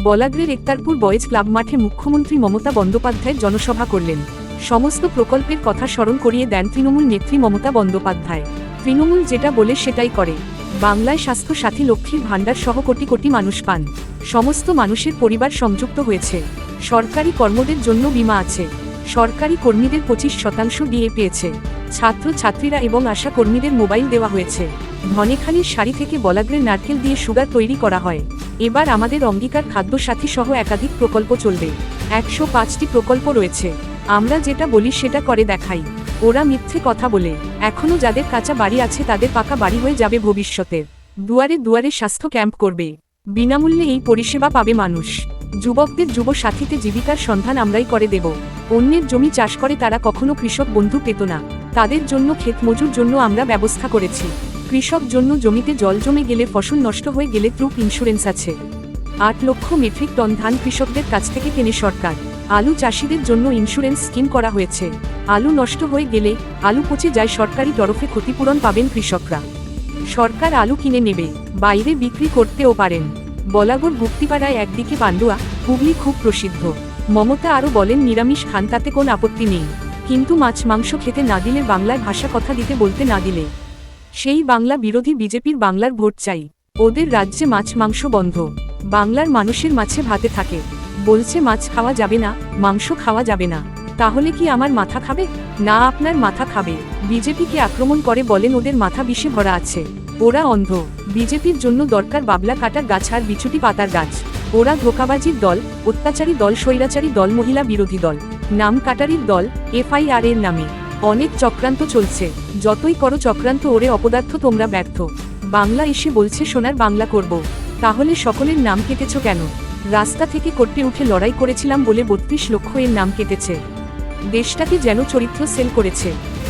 বলাগ্রের Ektarpur boys club মাঠে মুখ্যমন্ত্রী মমতা বন্দ্যোপাধ্যায় জনসভা করলেন। সমস্ত প্রকল্পের কথা স্মরণ করিয়ে দেন তৃণমূল নেত্রী মমতা বন্দ্যোপাধ্যায়। তৃণমূল যেটা বলে সেটাই করে। বাংলায় স্বাস্থ্য সাথী, লক্ষ্মীর ভাণ্ডার সহ কোটি কোটি মানুষ পান। সমস্ত মানুষের পরিবার সংযুক্ত হয়েছে। সরকারি কর্মীদের জন্য বীমা আছে। সরকারি কর্মীদের 25% ডিএ পেয়েছে। ছাত্র ছাত্রীরা এবং আশা কর্মীদের মোবাইল দেওয়া হয়েছে। ধনেখালির শাড়ি থেকে বলাগ্রের নারকেল দিয়ে সুগার তৈরি করা হয়। এবার আমাদের অঙ্গীকার খাদ্য সাথী সহ একাধিক প্রকল্প চলবে। 105টি প্রকল্প রয়েছে। আমরা যেটা বলি সেটা করে দেখাই। ওরা মিথ্যে কথা বলে। এখনো যাদের কাঁচা বাড়ি আছে তাদের পাকা বাড়ি হয়ে যাবে ভবিষ্যতের। দুয়ারে দুয়ারে স্বাস্থ্য ক্যাম্প করবে। বিনামূল্যে এই পরিষেবা পাবে মানুষ। যুবকদের যুব সাথীতে জীবিকার সন্ধান আমরাই করে দেব। অন্যের জমি চাষ করে তারা কখনো কৃষক বন্ধু পেত না। তাদের জন্য ক্ষেত মজুর জন্য আমরা ব্যবস্থা করেছি। কৃষক জন্য জমিতে জল জমে গেলে, ফসল নষ্ট হয়ে গেলে ট্রুপ ইন্স্যুরেন্স আছে। 8 লক্ষ মেট্রিক টন ধান কৃষকদের কাছ থেকে কেনে সরকার। আলু চাষিদের জন্য ইন্স্যুরেন্স স্কিম করা হয়েছে। আলু নষ্ট হয়ে গেলে, আলু পচে যায়, সরকারি তরফে ক্ষতিপূরণ পাবেন কৃষকরা। সরকার আলু কিনে নেবে, বাইরে বিক্রি করতেও পারেন। বলাগড় গুপ্তিপাড়ায় একদিকে পান্ডুয়া, হুগলি খুব প্রসিদ্ধ। মমতা আরও বলেন, নিরামিষ খান তাতে কোন আপত্তি নেই, কিন্তু মাছ মাংস খেতে না দিলে, বাংলায় ভাষা কথা দিতে বলতে না দিলে, সেই বাংলা বিরোধী বিজেপির বাংলার ভোট চাই। ওদের রাজ্যে মাছ মাংস বন্ধ। বাংলার মানুষের মাছে ভাতে থাকে। বলছে মাছ খাওয়া যাবে না, মাংস খাওয়া যাবে না। তাহলে কি আমার মাথা খাবে? না, আপনার মাথা খাবে। বিজেপিকে আক্রমণ করে বলেন ওদের মাথা বিষে ভরা আছে, ওরা অন্ধ। বিজেপির জন্য দরকার বাবলা কাটার গাছ আর বিছুটি পাতার গাছ। ওরা ধোঁকাবাজির দল, অত্যাচারী দল, স্বৈরাচারী দল, মহিলা বিরোধী দল, নাম কাটারির দল। FIR এর নামে অনেক চক্রান্ত চলছে। যতই করো চক্রান্ত, ওরে অপদার্থ, তোমরা ব্যর্থ। বাংলা এসে বলছে সোনার বাংলা করব। তাহলে সকলের নাম কেটেছ কেন? রাস্তা থেকে করতে উঠে লড়াই করেছিলাম বলে 32 লক্ষ এর নাম কেটেছে। দেশটাকে যেন চরিত্র সেল করেছে।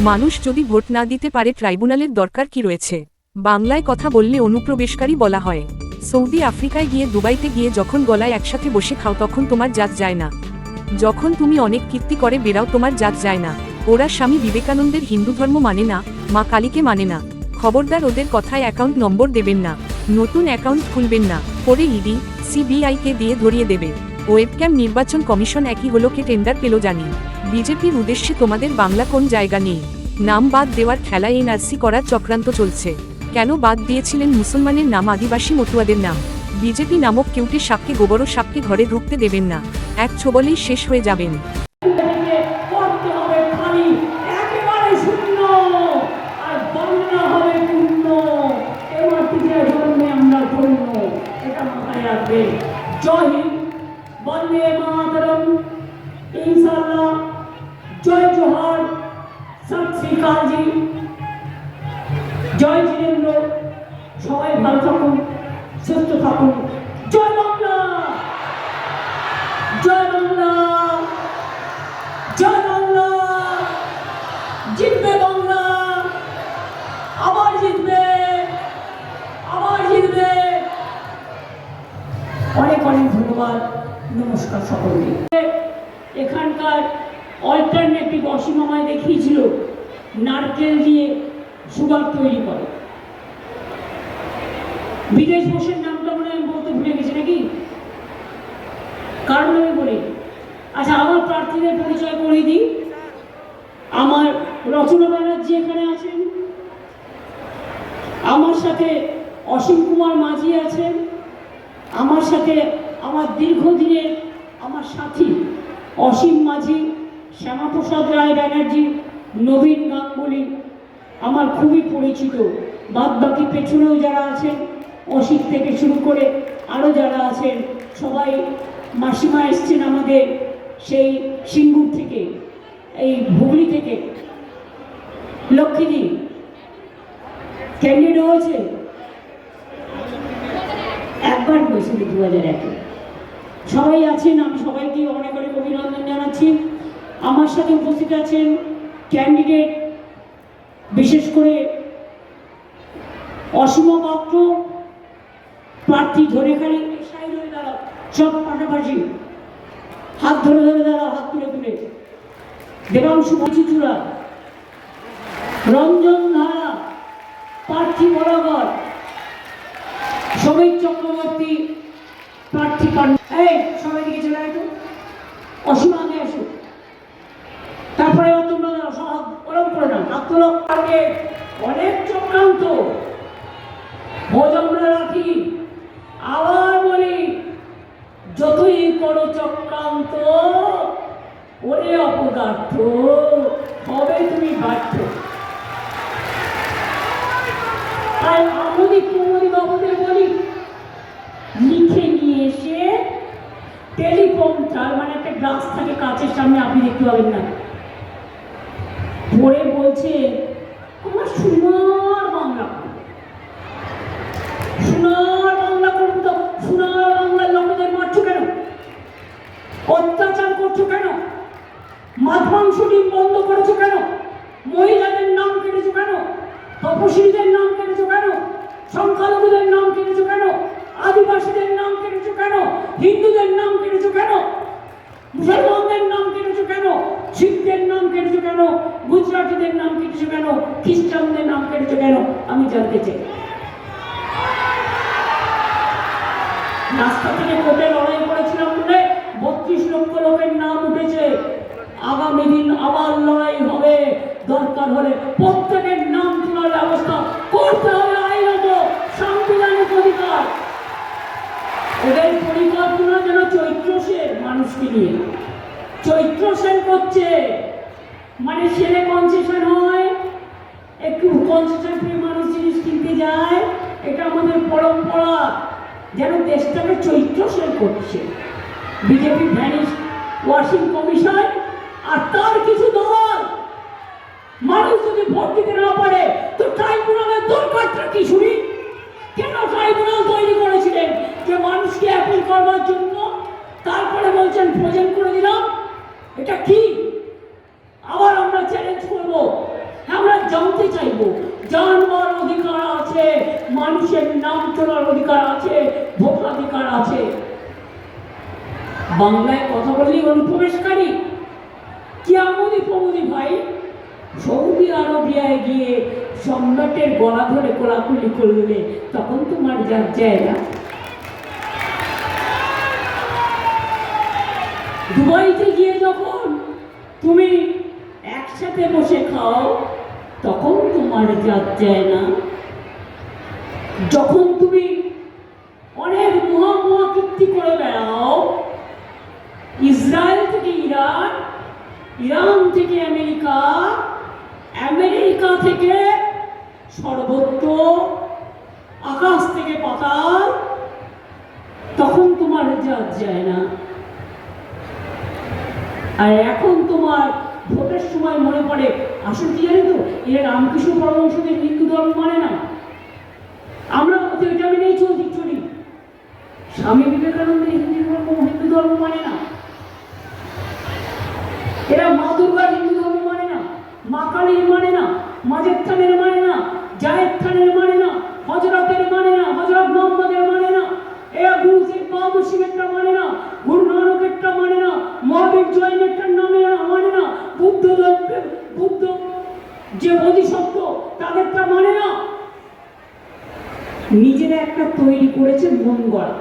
মানুষ যদি ভোট না দিতে পারে, ট্রাইব্যুনালের দরকার কি রয়েছে? বাংলায় কথা বললে অনুপ্রবেশকারী বলা হয়। সৌদি আফ্রিকায় গিয়ে, দুবাইতে গিয়ে যখন গলায় একসাথে বসে খাও, তখন তোমার জাত যায় না। যখন তুমি অনেক কীর্তি করে বেরাও, তোমার জাত যায় না। ওরা স্বামী বিবেকানন্দের হিন্দু ধর্ম মানে না, মা কালীকে মানে না। খবরদার ওদের কথায় অ্যাকাউন্ট নম্বর দেবেন না, নতুন অ্যাকাউন্ট খুলবেন না, পরে ইডি CBI-কে দিয়ে ধরিয়ে দেবে। ওয়েবক্যাম নির্বাচন কমিশন একই হলো, কে টেন্ডার পেল জানি। বিজেপির উদ্দেশ্যে তোমাদের বাংলা কোন জায়গা নেই। নাম বাদ দেওয়ার খেলায় NRC করার চক্রান্ত চলছে। কেন বাদ দিয়েছিলেন মুসলমানের নাম, আদিবাসী মতুয়াদের নাম? বিজেপি নামক কেউটে সাপকে, গোবর সাপকে ঘরে ঢুকতে দেবেন না। এক ছোবলেই শেষ হয়ে যাবেন। জয় হিন্দ, বন্দে মাতরম, ইনশাআল্লাহ, জয় জোহার, সত শ্রী আকাল জি, জয় জিনেন্দ্র। সবাই ভালো থাকুন, সুস্থ থাকুন। জয় বাংলা, জয় বাংলা, জয় বাংলা। জিতবে বাংলা, আবার জিতবে, আবার জিতবে। অনেক অনেক ধন্যবাদ। নমস্কার সকলকে। এখানকার অল্টারনেটিভ অসীম আমায় দেখিয়েছিল নারকেল দিয়ে সুগার তৈরি করে। বিদেশ বোসের নামটা মনে আমি বলতে ভুলে গেছি নাকি? কারণ আমি বলি। আচ্ছা, আমার প্রার্থীদের পরিচয় করে দিই। আমার রচনা ব্যানার্জি এখানে আছেন, আমার সাথে অসীম কুমার মাঝি আছেন, আমার সাথে আমার দীর্ঘদিনের আমার সাথী অসীম মাঝি, শ্যামাপ্রসাদ রায় ব্যানার্জি, নবীন গাঙ্গুলি আমার খুবই পরিচিত। বাদ বাকি পেছনেও যারা আছেন, অসীম থেকে শুরু করে আরও যারা আছেন সবাই। মাসিমা এসছেন আমাদের সেই সিঙ্গুর থেকে, এই হুগলি থেকে। লক্ষ্মীদি ক্যান্ডিডেট হয়েছে, একবার হয়েছিল 2001-এ। সবাই আছেন, আমি সবাইকে অনেক অনেক অভিনন্দন জানাচ্ছি। আমার সাথে উপস্থিত আছেন ক্যান্ডিডেট, বিশেষ করে অসীম পাত্র প্রার্থী। ধনেখালি সাইড হয়ে দাঁড়াও, সব পাশাপাশি, হাত ধরে ধরে দাঁড়াও, হাত তুলে তুলে। দেবাংশু চুচুড়া, রঞ্জন ধারা প্রার্থী বরাবর, সমীর চক্রবর্তী প্রার্থী। এই সবাই দিকে চলে আসো, অসীম আগে আসো, তারপরে তোমরা সব ওরম করে না, হাত তোলো। আগে অনেক চক্রান্ত ভোজ আমরা রাখি, আবার বলি যতই করো চক্রান্ত ওরে অপদার্থ হবে তুমি বাধ্য। আর আমাদের কুমরি বাবুদের বলি লিখে নিয়ে এসে টেলিপ্রম্পটার মানে একটা গ্লাস থাকে কাচের সামনে, আপনি দেখতে পাবেন না, পড়ে বলছে আমার সোনার বাংলা, সোনার বাংলা করবো তো। সোনার বাংলার লোকেদের মারছো কেন? অত্যাচার করছো কেন? মাছ মাংস ডিম বন্ধ করেছো কেন? মহিলাদের নাম কেটেছো কেন? তপশিলীদের নাম কেটেছো কেন? সংখ্যালঘুদের নাম কেটেছো কেন? আদিবাসীদের নাম কেটেছো কেন? হিন্দুদের নাম কেটেছো কেন? মুসলমানদের নাম কেটেছো কেন? শিখদের নাম কেটেছো কেন? গুজরাটিদের নাম কেটেছো কেন? খ্রিস্টানদের নাম কেটেছো কেন? আমি জানতে চাই। রাস্তা থেকে কোর্টে লড়াই করেছিলাম বলে 32 লক্ষ লোকের নাম উঠেছে। আগামী দিন আবার লড়াই হবে, দরকার হলে প্রত্যেকের নাম তোলার ব্যবস্থা করতে হবে, আইনত সাংবিধানিক অধিকার। ওদের পরিকল্পনা যেন চৈত্র সেন মানুষকে নিয়ে, চৈত্র সেন করছে মানে সেরে কনসেশন হয়, একটু কনসেশন ফ্রি মানুষ জিনিস কিনতে যায়, এটা আমাদের পরম্পরা, যেন দেশটাকে চৈত্র সেন করছে। বিজেপি ভ্যানিশ ওয়াশিং কমিশন আর তার কিছু দল, মানুষ যদি ভোট দিতে না পারে তো ট্রাইব্যুনালের দরকারটা কি শুনি? কেন ট্রাইব্যুনাল তৈরি করেছিলেন? যে মানুষকে অ্যাপিল করবার জন্য। তারপরে বলছেন প্রজেন্ট করে দিলাম, এটা কি? আবার আমরা চ্যালেঞ্জ করব, আমরা জানতে চাইব, জানবার অধিকার আছে, মানুষের নাম তোলার অধিকার আছে, ভোটাধিকার আছে। বাংলায় কথা বললেই অনুপ্রবেশকারী। কি আমদি প্রমোদি ভাই সৌদি আরবিয়ায় গিয়ে সম্রাটের গলা ধরে কোলাকুলি করলে তখন তোমার যার যায় না? দুবাইতে গিয়ে যখন তুমি একসাথে বসে খাও তখন তোমার জাত যায় না? যখন তুমি অনেক মহা কীর্তি করে বেড়াও, ইসরায়েল থেকে ইরান, ইরান থেকে আমেরিকা, আমেরিকা থেকে সর্বত্র, আকাশ থেকে পাতাল, তখন তোমার জাত যায় না? আর এখন তোমার ভোটের সময় মনে পড়ে, আসলে কি জানি তো, এরা রামকৃষ্ণ পরমহংসদের হিন্দু ধর্ম মানে না, আমরা ওইটা মেনেই চলি। স্বামী বিবেকানন্দের হিন্দু ধর্ম মানে না, এরা মা দুর্গার হিন্দু ধর্ম মানে না, মা কালীর মানে না, মাঝের থানের মানে না, জায়েদ খানের মানে না, হজরতের মানে না, হজরত মোহাম্মদের মানে না, এরা গুরু শেখ বাহাদুর সিংহেরটা মানে না, গুরু নানকেরটা মানে না, মহাবীর জৈনেরটার নামে মানে না, বুদ্ধ যে বোধিসত্ত্ব তাদেরটা মানে না। নিজেরা একটা তৈরি করেছে মন গড়া।